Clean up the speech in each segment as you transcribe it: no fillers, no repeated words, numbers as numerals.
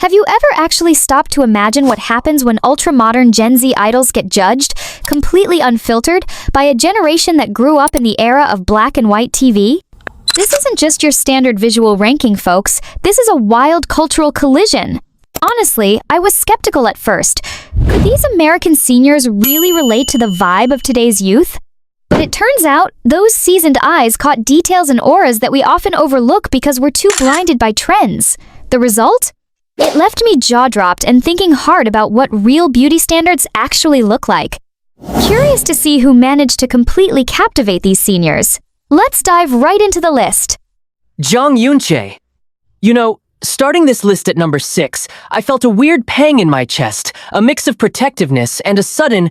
Have you ever actually stopped to imagine what happens when ultra-modern Gen Z idols get judged, completely unfiltered, by a generation that grew up in the era of black and white TV? This isn't just your standard visual ranking, folks. This is a wild cultural collision. Honestly, I was skeptical at first. Could these American seniors really relate to the vibe of today's youth? But it turns out, those seasoned eyes caught details and auras that we often overlook because we're too blinded by trends. The result? It left me jaw-dropped and thinking hard about what real beauty standards actually look like. Curious to see who managed to completely captivate these seniors. Let's dive right into the list. Yoonchae. You know, starting this list at number 6, I felt a weird pang in my chest, a mix of protectiveness and a sudden,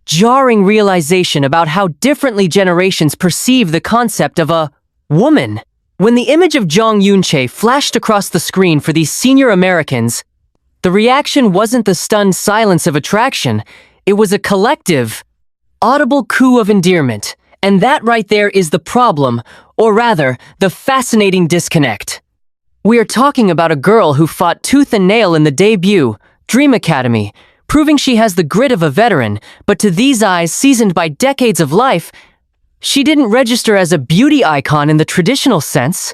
jarring realization about how differently generations perceive the concept of a woman. When the image of Yoonchae flashed across the screen for these senior Americans, the reaction wasn't the stunned silence of attraction, it was a collective, audible coo of endearment. And that right there is the problem, or rather, the fascinating disconnect. We are talking about a girl who fought tooth and nail in the debut, Dream Academy, proving she has the grit of a veteran, but to these eyes seasoned by decades of life, she didn't register as a beauty icon in the traditional sense.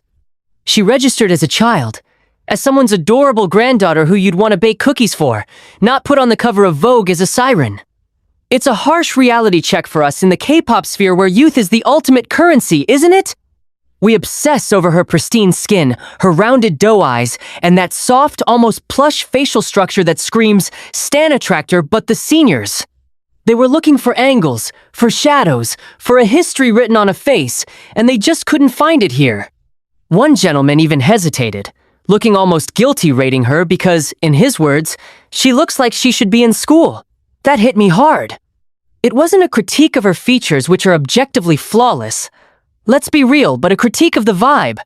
She registered as a child, as someone's adorable granddaughter who you'd want to bake cookies for, not put on the cover of Vogue as a siren. It's a harsh reality check for us in the K-pop sphere where youth is the ultimate currency, isn't it? We obsess over her pristine skin, her rounded doe eyes, and that soft, almost plush facial structure that screams, "Stan Attractor," but the seniors. They were looking for angles, for shadows, for a history written on a face, and they just couldn't find it here. One gentleman even hesitated, looking almost guilty rating her because, in his words, she looks like she should be in school. That hit me hard. It wasn't a critique of her features, which are objectively flawless. Let's be real, but a critique of the vibe.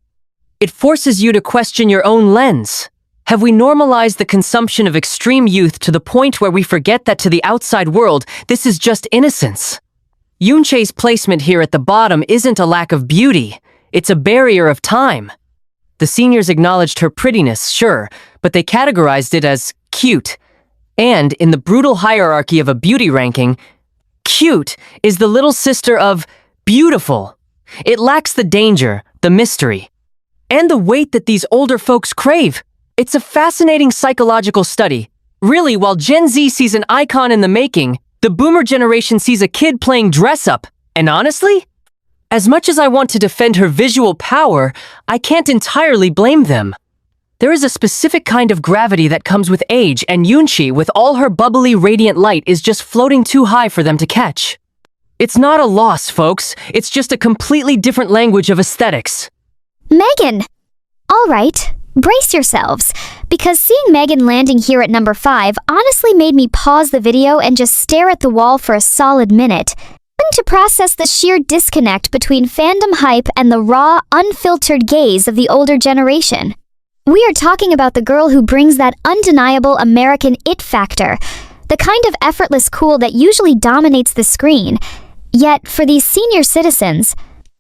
It forces you to question your own lens. Have we normalized the consumption of extreme youth to the point where we forget that to the outside world, this is just innocence? Yoonchae's placement here at the bottom isn't a lack of beauty. It's a barrier of time. The seniors acknowledged her prettiness, sure, but they categorized it as cute. And in the brutal hierarchy of a beauty ranking, cute is the little sister of beautiful. It lacks the danger, the mystery, and the weight that these older folks crave. It's a fascinating psychological study. Really, while Gen Z sees an icon in the making, the boomer generation sees a kid playing dress-up. And honestly, as much as I want to defend her visual power, I can't entirely blame them. There is a specific kind of gravity that comes with age, and Yoonchae, with all her bubbly, radiant light, is just floating too high for them to catch. It's not a loss, folks. It's just a completely different language of aesthetics. Megan! All right, brace yourselves, because seeing Megan landing here at number 5 honestly made me pause the video and just stare at the wall for a solid minute, to process the sheer disconnect between fandom hype and the raw, unfiltered gaze of the older generation. We are talking about the girl who brings that undeniable American it factor, the kind of effortless cool that usually dominates the screen. Yet, for these senior citizens,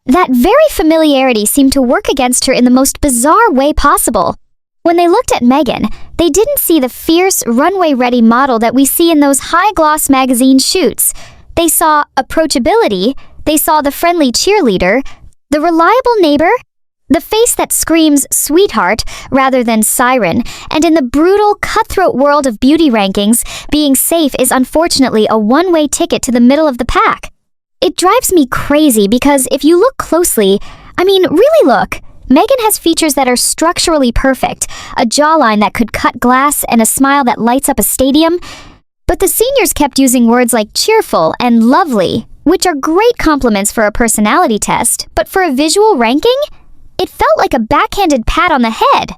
that very familiarity seemed to work against her in the most bizarre way possible. When they looked at Megan, they didn't see the fierce, runway-ready model that we see in those high-gloss magazine shoots. They saw approachability, they saw the friendly cheerleader, the reliable neighbor, the face that screams sweetheart rather than siren, and in the brutal, cutthroat world of beauty rankings, being safe is unfortunately a one-way ticket to the middle of the pack. It drives me crazy because if you look closely, really look, Megan has features that are structurally perfect, a jawline that could cut glass and a smile that lights up a stadium. But the seniors kept using words like cheerful and lovely, which are great compliments for a personality test, but for a visual ranking, it felt like a backhanded pat on the head.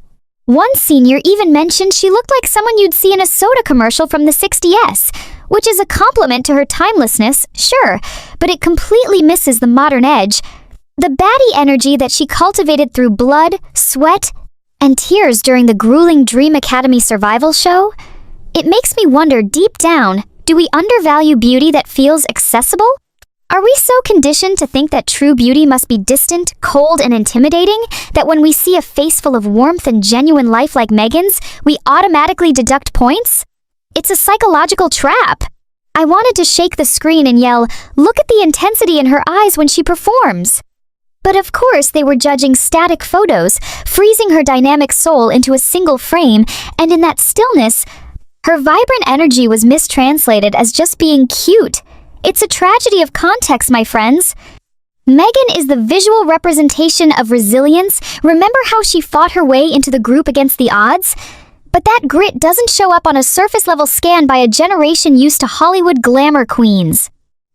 One senior even mentioned she looked like someone you'd see in a soda commercial from the 60s, which is a compliment to her timelessness, sure, but it completely misses the modern edge, the baddie energy that she cultivated through blood, sweat, and tears during the grueling Dream Academy survival show. It makes me wonder deep down, do we undervalue beauty that feels accessible? Are we so conditioned to think that true beauty must be distant, cold, and intimidating, that when we see a face full of warmth and genuine life like Megan's, we automatically deduct points? It's a psychological trap. I wanted to shake the screen and yell, "Look at the intensity in her eyes when she performs." But of course they were judging static photos, freezing her dynamic soul into a single frame, and in that stillness, her vibrant energy was mistranslated as just being cute. It's a tragedy of context, my friends. Megan is the visual representation of resilience. Remember how she fought her way into the group against the odds? But that grit doesn't show up on a surface-level scan by a generation used to Hollywood glamour queens.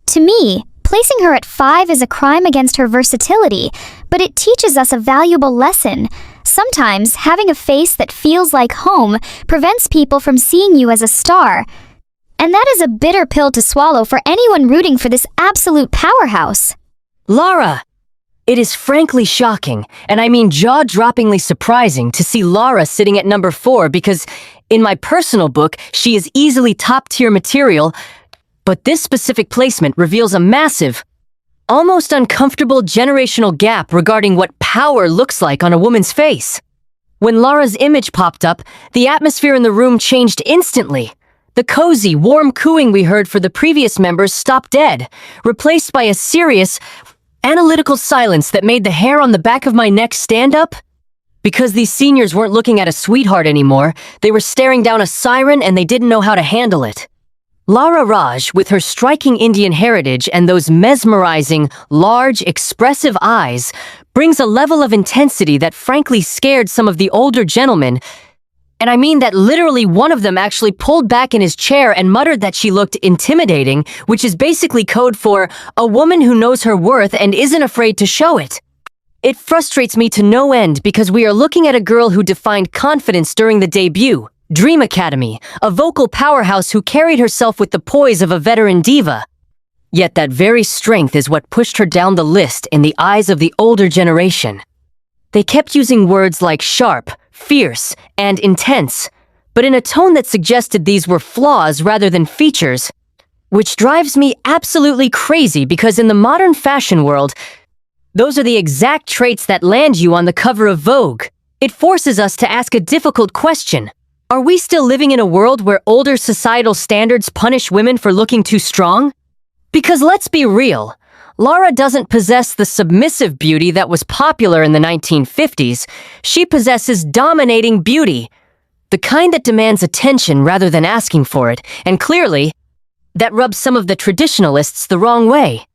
To me, placing her at 5 is a crime against her versatility, but it teaches us a valuable lesson. Sometimes, having a face that feels like home prevents people from seeing you as a star. And that is a bitter pill to swallow for anyone rooting for this absolute powerhouse. Lara! It is frankly shocking, and I mean jaw-droppingly surprising to see Lara sitting at number 4 because, in my personal book, she is easily top-tier material, but this specific placement reveals a massive, almost uncomfortable generational gap regarding what power looks like on a woman's face. When Lara's image popped up, the atmosphere in the room changed instantly. The cozy, warm cooing we heard for the previous members stopped dead, replaced by a serious, analytical silence that made the hair on the back of my neck stand up. Because these seniors weren't looking at a sweetheart anymore, they were staring down a siren and they didn't know how to handle it. Lara Raj, with her striking Indian heritage and those mesmerizing, large, expressive eyes, brings a level of intensity that frankly scared some of the older gentlemen. And I mean that literally one of them actually pulled back in his chair and muttered that she looked intimidating, which is basically code for a woman who knows her worth and isn't afraid to show it. It frustrates me to no end because we are looking at a girl who defined confidence during the debut, Dream Academy, a vocal powerhouse who carried herself with the poise of a veteran diva. Yet that very strength is what pushed her down the list in the eyes of the older generation. They kept using words like sharp, fierce, and intense, but in a tone that suggested these were flaws rather than features, which drives me absolutely crazy because in the modern fashion world, those are the exact traits that land you on the cover of Vogue. It forces us to ask a difficult question. Are we still living in a world where older societal standards punish women for looking too strong? Because let's be real, Lara doesn't possess the submissive beauty that was popular in the 1950s. She possesses dominating beauty, the kind that demands attention rather than asking for it, and clearly, that rubs some of the traditionalists the wrong way.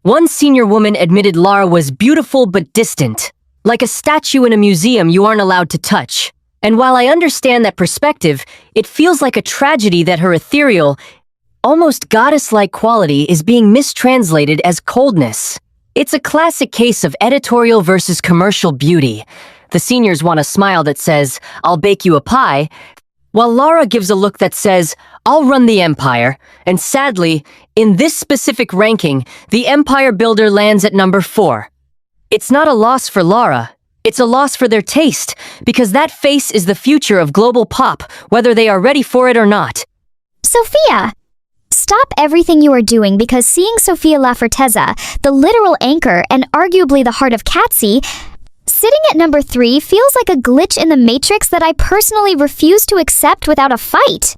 One senior woman admitted Lara was beautiful but distant, like a statue in a museum you aren't allowed to touch. And while I understand that perspective, it feels like a tragedy that her ethereal, almost goddess-like quality is being mistranslated as coldness. It's a classic case of editorial versus commercial beauty. The seniors want a smile that says, "I'll bake you a pie," while Lara gives a look that says, "I'll run the empire." And sadly, in this specific ranking, the empire builder lands at number 4. It's not a loss for Lara. It's a loss for their taste, because that face is the future of global pop, whether they are ready for it or not. Sophia! Stop everything you are doing because seeing Sophia La Forteza, the literal anchor and arguably the heart of KATSEYE, sitting at number 3 feels like a glitch in the matrix that I personally refuse to accept without a fight.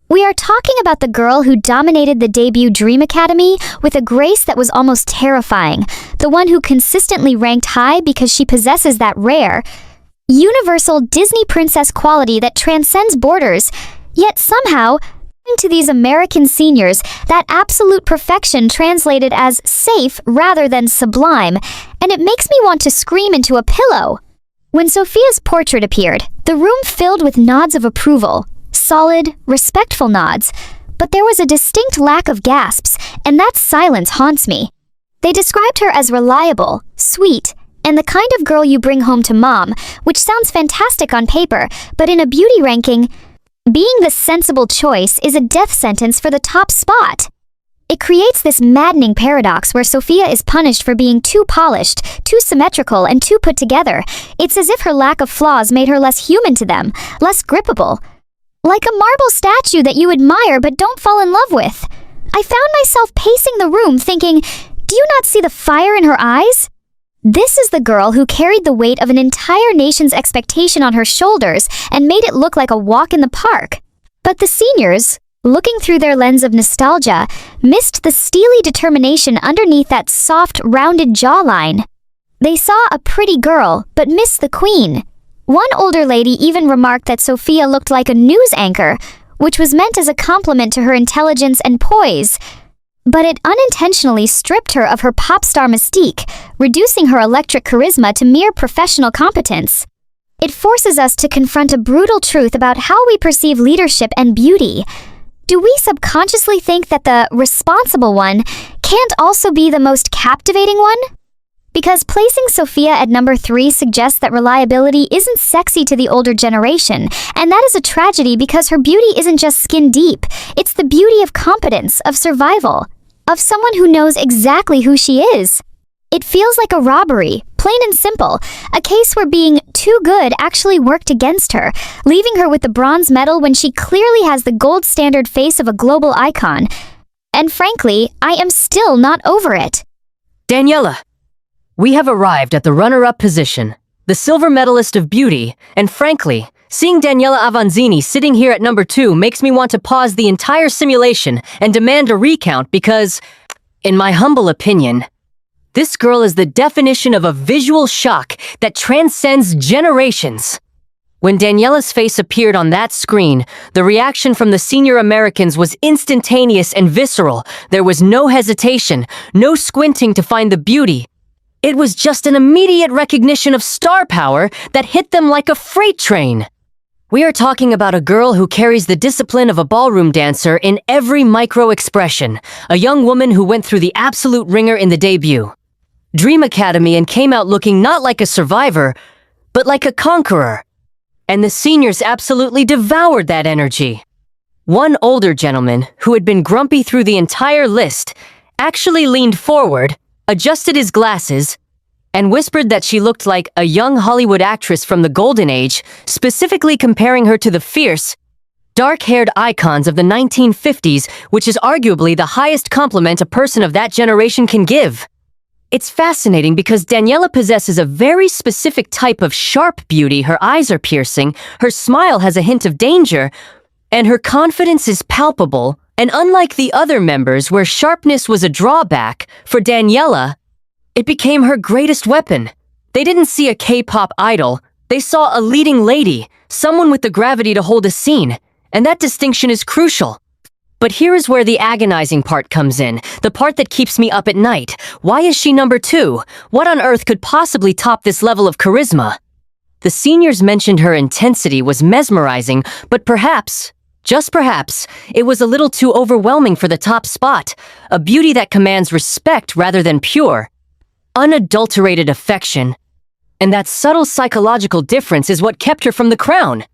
We are talking about the girl who dominated the debut Dream Academy with a grace that was almost terrifying, the one who consistently ranked high because she possesses that rare, universal Disney princess quality that transcends borders, yet somehow, to these American seniors, that absolute perfection translated as safe rather than sublime, and it makes me want to scream into a pillow. When Sophia's portrait appeared, the room filled with nods of approval, solid, respectful nods, but there was a distinct lack of gasps, and that silence haunts me. They described her as reliable, sweet, and the kind of girl you bring home to mom, which sounds fantastic on paper, but in a beauty ranking, being the sensible choice is a death sentence for the top spot. It creates this maddening paradox where Sophia is punished for being too polished, too symmetrical, and too put together. It's as if her lack of flaws made her less human to them, less grippable. Like a marble statue that you admire but don't fall in love with. I found myself pacing the room thinking, do do you not see the fire in her eyes? This is the girl who carried the weight of an entire nation's expectation on her shoulders and made it look like a walk in the park. But the seniors, looking through their lens of nostalgia, missed the steely determination underneath that soft, rounded jawline. They saw a pretty girl, but missed the queen. One older lady even remarked that Sophia looked like a news anchor, which was meant as a compliment to her intelligence and poise. But it unintentionally stripped her of her pop star mystique, reducing her electric charisma to mere professional competence. It forces us to confront a brutal truth about how we perceive leadership and beauty. Do we subconsciously think that the responsible one can't also be the most captivating one? Because placing Sophia at number 3 suggests that reliability isn't sexy to the older generation, and that is a tragedy because her beauty isn't just skin deep, it's the beauty of competence, of survival, of someone who knows exactly who she is. It feels like a robbery, plain and simple, a case where being too good actually worked against her, leaving her with the bronze medal when she clearly has the gold standard face of a global icon. And frankly, I am still not over it. Daniela, we have arrived at the runner-up position, the silver medalist of beauty, and frankly, seeing Daniela Avanzini sitting here at number 2 makes me want to pause the entire simulation and demand a recount because, in my humble opinion, this girl is the definition of a visual shock that transcends generations. When Daniela's face appeared on that screen, the reaction from the senior Americans was instantaneous and visceral. There was no hesitation, no squinting to find the beauty. It was just an immediate recognition of star power that hit them like a freight train. We are talking about a girl who carries the discipline of a ballroom dancer in every micro-expression, a young woman who went through the absolute ringer in the debut, Dream Academy, and came out looking not like a survivor, but like a conqueror. And the seniors absolutely devoured that energy. One older gentleman, who had been grumpy through the entire list, actually leaned forward, adjusted his glasses, and whispered that she looked like a young Hollywood actress from the Golden Age, specifically comparing her to the fierce, dark-haired icons of the 1950s, which is arguably the highest compliment a person of that generation can give. It's fascinating because Daniela possesses a very specific type of sharp beauty. Her eyes are piercing, her smile has a hint of danger, and her confidence is palpable. And unlike the other members where sharpness was a drawback, for Daniela, it became her greatest weapon. They didn't see a K-pop idol, they saw a leading lady, someone with the gravity to hold a scene, and that distinction is crucial. But here is where the agonizing part comes in, the part that keeps me up at night. Why is she number 2? What on earth could possibly top this level of charisma? The seniors mentioned her intensity was mesmerizing, but perhaps, just perhaps, it was a little too overwhelming for the top spot, a beauty that commands respect rather than pure, unadulterated affection. And that subtle psychological difference is what kept her from the crown.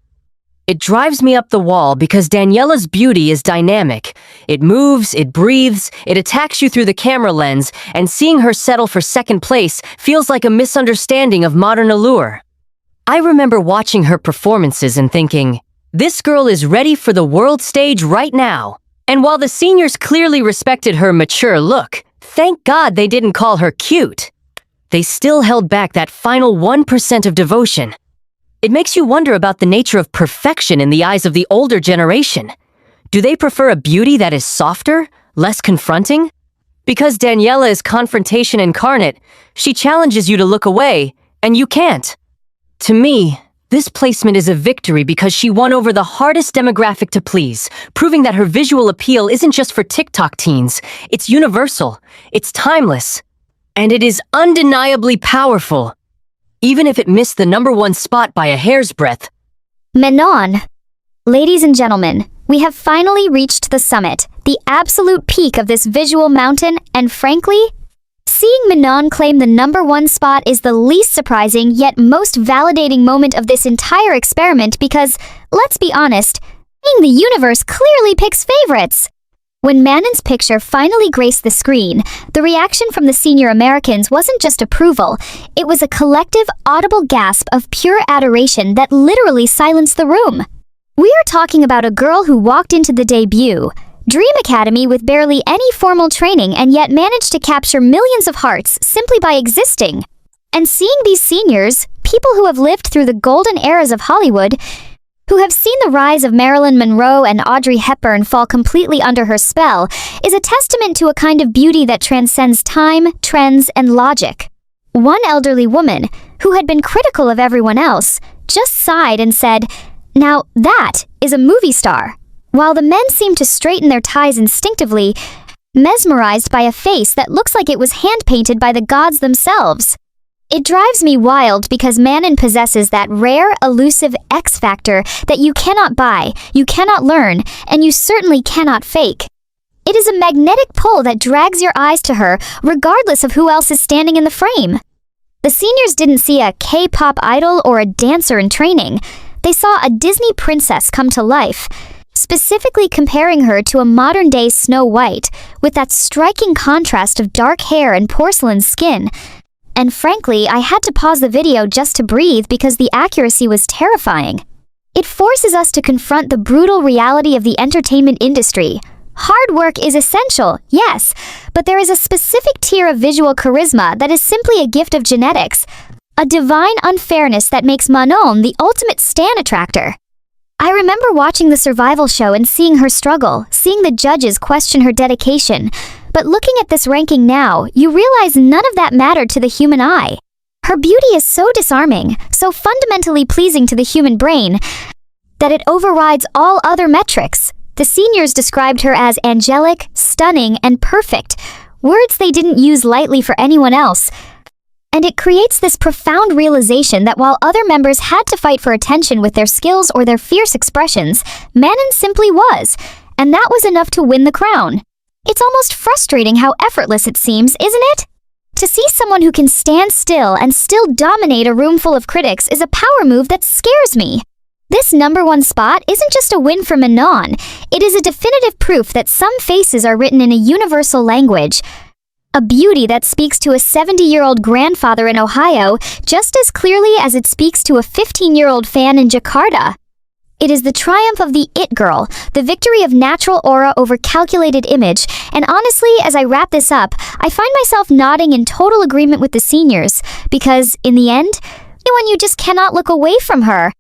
It drives me up the wall because Daniela's beauty is dynamic. It moves, it breathes, it attacks you through the camera lens, and seeing her settle for second place feels like a misunderstanding of modern allure. I remember watching her performances and thinking, this girl is ready for the world stage right now. And while the seniors clearly respected her mature look, thank God they didn't call her cute. They still held back that final 1% of devotion. It makes you wonder about the nature of perfection in the eyes of the older generation. Do they prefer a beauty that is softer, less confronting? Because Daniela is confrontation incarnate, she challenges you to look away, and you can't. To me, this placement is a victory because she won over the hardest demographic to please, proving that her visual appeal isn't just for TikTok teens. It's universal, it's timeless, and it is undeniably powerful, even if it missed the number 1 spot by a hair's breadth. Manon. Ladies and gentlemen, we have finally reached the summit, the absolute peak of this visual mountain, and frankly, seeing Manon claim the number 1 spot is the least surprising yet most validating moment of this entire experiment because, let's be honest, the universe clearly picks favorites. When Manon's picture finally graced the screen, the reaction from the senior Americans wasn't just approval, it was a collective, audible gasp of pure adoration that literally silenced the room. We are talking about a girl who walked into the debut, Dream Academy with barely any formal training and yet managed to capture millions of hearts simply by existing. And seeing these seniors, people who have lived through the golden eras of Hollywood, who have seen the rise of Marilyn Monroe and Audrey Hepburn fall completely under her spell, is a testament to a kind of beauty that transcends time, trends, and logic. One elderly woman, who had been critical of everyone else, just sighed and said, "Now that is a movie star," while the men seemed to straighten their ties instinctively, mesmerized by a face that looks like it was hand-painted by the gods themselves. It drives me wild because Manon possesses that rare, elusive X factor that you cannot buy, you cannot learn, and you certainly cannot fake. It is a magnetic pull that drags your eyes to her, regardless of who else is standing in the frame. The seniors didn't see a K-pop idol or a dancer in training. They saw a Disney princess come to life, specifically comparing her to a modern-day Snow White, with that striking contrast of dark hair and porcelain skin. And frankly, I had to pause the video just to breathe because the accuracy was terrifying. It forces us to confront the brutal reality of the entertainment industry. Hard work is essential, yes, but there is a specific tier of visual charisma that is simply a gift of genetics, a divine unfairness that makes Manon the ultimate stan attractor. I remember watching the survival show and seeing her struggle, seeing the judges question her dedication. But looking at this ranking now, you realize none of that mattered to the human eye. Her beauty is so disarming, so fundamentally pleasing to the human brain, that it overrides all other metrics. The seniors described her as angelic, stunning, and perfect, words they didn't use lightly for anyone else. And it creates this profound realization that while other members had to fight for attention with their skills or their fierce expressions, Manon simply was, and that was enough to win the crown. It's almost frustrating how effortless it seems, isn't it? To see someone who can stand still and still dominate a room full of critics is a power move that scares me. This #1 spot isn't just a win for Manon, it is a definitive proof that some faces are written in a universal language. A beauty that speaks to a 70-year-old grandfather in Ohio just as clearly as it speaks to a 15-year-old fan in Jakarta. It is the triumph of the it girl, the victory of natural aura over calculated image, and honestly, as I wrap this up, I find myself nodding in total agreement with the seniors, because, in the end, when you just cannot look away from her.